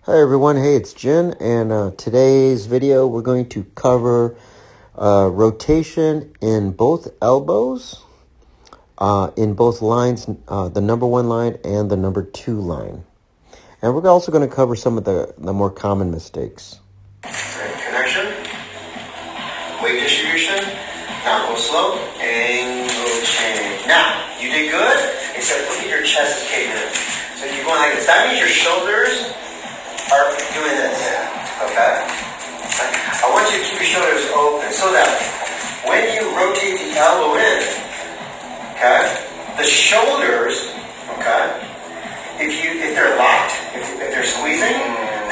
Hi everyone, hey, it's Jen, and today's video we're going to cover rotation in both elbows, in both lines, the number 1 line and the number 2 line. And we're also going to cover some of the more common mistakes. Connection, weight distribution, now go slow, angle change. Now, you did good, except look at your chest is caving in. So you're going like this. That means your shoulders are doing this, okay? I want you to keep your shoulders open so that when you rotate the elbow in, okay, the shoulders, okay, if they're locked, if they're squeezing,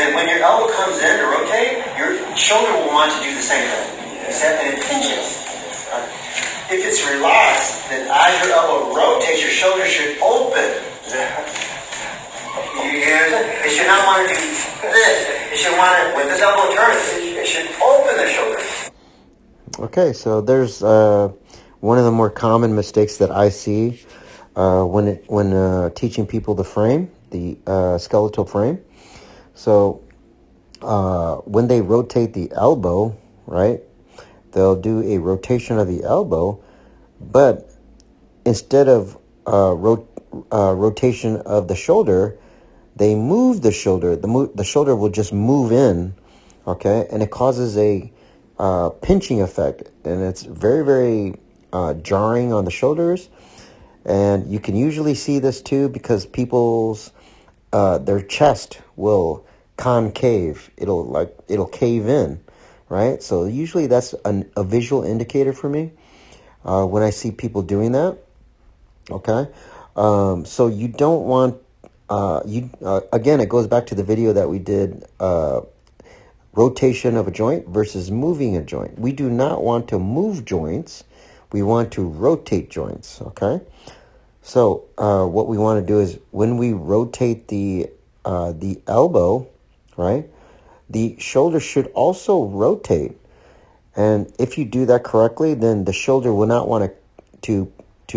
then when your elbow comes in to rotate, your shoulder will want to do the same thing. And it pinches. If it's relaxed, then as your elbow rotates, your shoulder should open. It should not want to do this. It should want to, when this elbow turns, it should open the shoulder. Okay, so there's one of the more common mistakes that I see when teaching people the frame, the skeletal frame. So when they rotate the elbow, right, they'll do a rotation of the elbow, but instead of rotation of the shoulder, they move the shoulder. The shoulder will just move in, okay, and it causes a pinching effect, and it's very, very jarring on the shoulders. And you can usually see this too because people's their chest will concave. It'll cave in, right? So usually that's a visual indicator for me when I see people doing that. Okay, so you don't want again, it goes back to the video that we did, rotation of a joint versus moving a joint. We do not want to move joints. We want to rotate joints, okay? So what we want to do is when we rotate the elbow, right, the shoulder should also rotate. And if you do that correctly, then the shoulder will not want to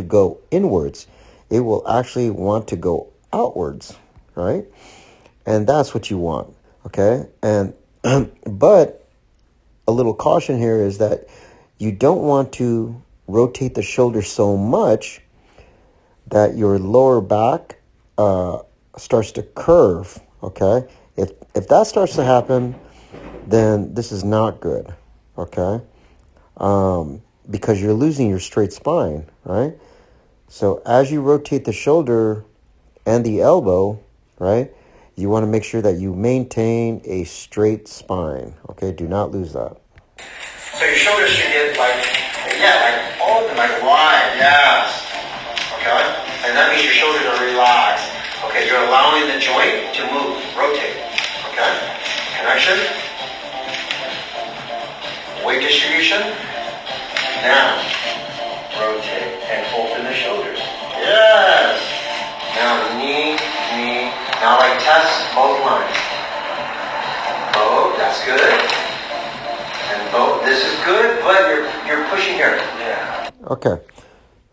go inwards. It will actually want to go outwards, right? And that's what you want, okay? And but a little caution here is that you don't want to rotate the shoulder so much that your lower back starts to curve, okay? If that starts to happen, then this is not good, okay? Because you're losing your straight spine, right? So as you rotate the shoulder and the elbow, right, you want to make sure that you maintain a straight spine, okay? Do not lose that. So your shoulders should get like open, like wide, yes. Okay? And that means your shoulders are relaxed. Okay, you're allowing the joint to move, rotate. Okay? Connection. Weight distribution. Now, rotate and open the shoulders. Yes. Now knee. Now like test both lines. Both, that's good. And both, this is good, but you're pushing here. Yeah. Okay.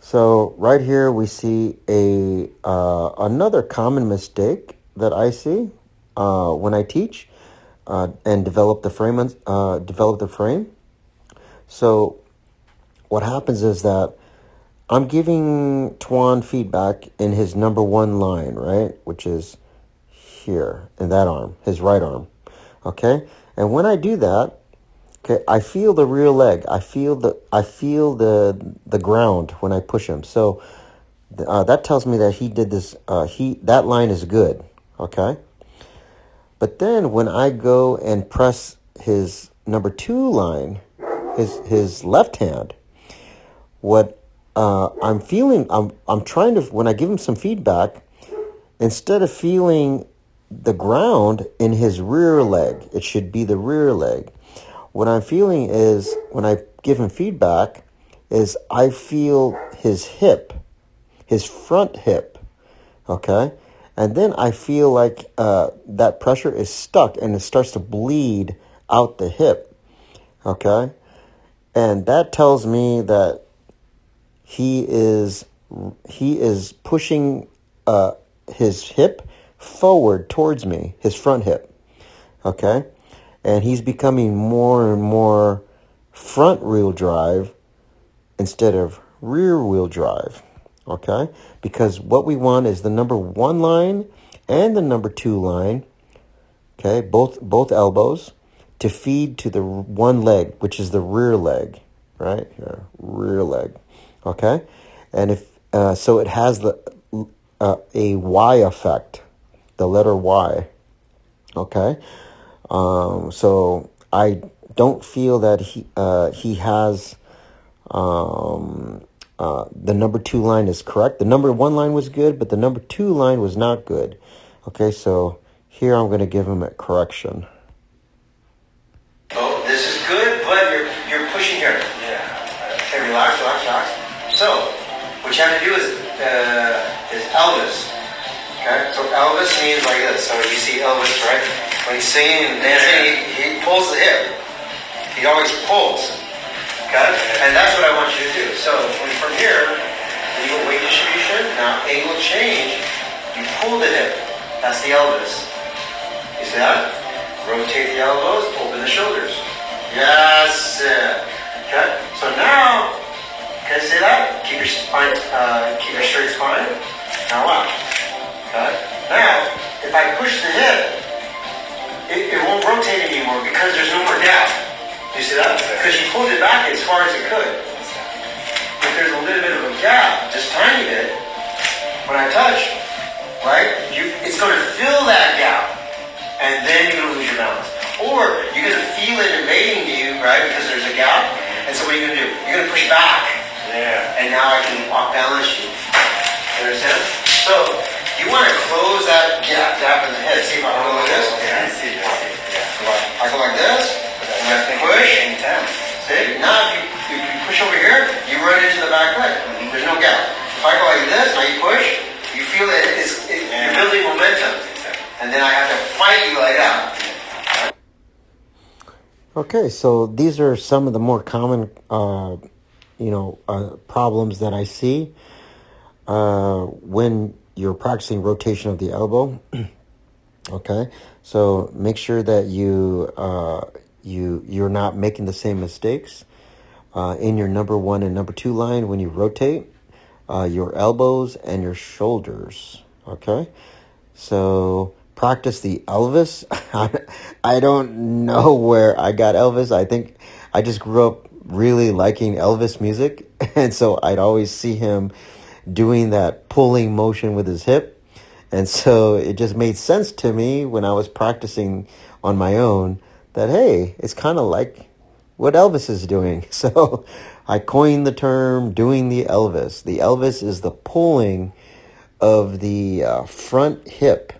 So right here we see a another common mistake that I see when I teach and develop the frame. So what happens is that I'm giving Tuan feedback in his number 1 line, right, which is here in that arm, his right arm. Okay, and when I do that, okay, I feel the rear leg. I feel the ground when I push him. So that tells me that he did this. That line is good. Okay, but then when I go and press his number 2 line, his left hand, what I'm feeling, I'm trying to, when I give him some feedback, instead of feeling the ground in his rear leg, it should be the rear leg. What I'm feeling is, when I give him feedback, is I feel his hip, his front hip, okay? And then I feel like that pressure is stuck and it starts to bleed out the hip, okay? And that tells me that he is pushing his hip forward towards me, his front hip. Okay, and he's becoming more and more front wheel drive instead of rear wheel drive. Okay, because what we want is the number 1 line and the number 2 line. Okay, both elbows to feed to the one leg, which is the rear leg, right here, rear leg. Okay, and if so, it has the a Y effect, the letter Y. Okay, so I don't feel that he has the number 2 line is correct. The number 1 line was good, but the number 2 line was not good. Okay, so here I'm going to give him a correction. Oh, this is good, but you're pushing here. Yeah. Okay, relax. So, what you have to do is Elvis. Okay, so Elvis means like this. So you see Elvis, right? When he's singing and dancing, he pulls the hip. He always pulls. Okay, and that's what I want you to do. So from here, when you go weight distribution, now angle change, you pull the hip. That's the Elvis. You see that? Rotate the elbows, open the shoulders. Yes. Okay. So now, can I say that? Keep your spine, keep your straight spine. Now watch. Okay. Now, if I push the hip, it won't rotate anymore because there's no more gap. You see that? Because you pulled it back as far as it could. If there's a little bit of a gap, just tiny bit, when I touch, right, it's going to fill that gap. And then you're going to lose your balance. Or you're going to feel it invading you, right, because there's a gap. And so what are you going to do? You're going to push back. Yeah. And now I can off-balance you. You understand? So you want to close that gap in the head. See if I go like this? Yeah, I see. Yeah. I go like this. And I push. See? Now if you push over here, you run into the back leg. There's no gap. If I go like this, now you push, you feel that you're building momentum. And then I have to fight you like that. Okay, so these are some of the more common, problems that I see when you're practicing rotation of the elbow. Okay, so make sure that you're not making the same mistakes in your number 1 and number 2 line when you rotate your elbows and your shoulders. Okay, so practice the Elvis. I don't know where I got Elvis. I think I just grew up really liking Elvis music. And so I'd always see him doing that pulling motion with his hip. And so it just made sense to me when I was practicing on my own that, hey, it's kind of like what Elvis is doing. So I coined the term doing the Elvis. The Elvis is the pulling of the front hip.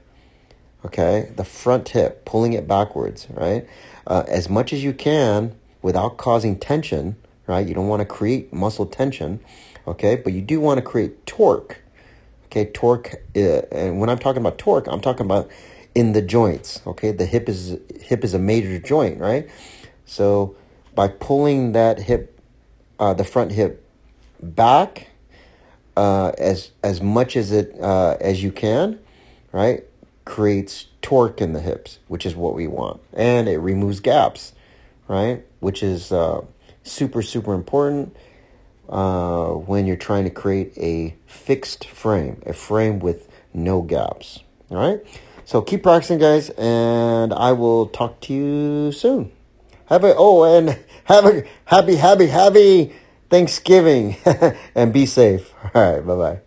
Okay, the front hip, pulling it backwards, right? As much as you can without causing tension, right? You don't want to create muscle tension, okay? But you do want to create torque, okay? Torque, and when I'm talking about torque, I'm talking about in the joints, okay? The hip is a major joint, right? So by pulling that hip, the front hip back as much as you can, right? Creates torque in the hips, which is what we want. And it removes gaps, right? Which is super important when you're trying to create a fixed frame, a frame with no gaps. All right? So keep practicing, guys, and I will talk to you soon. Have a happy Thanksgiving and be safe. All right, bye-bye.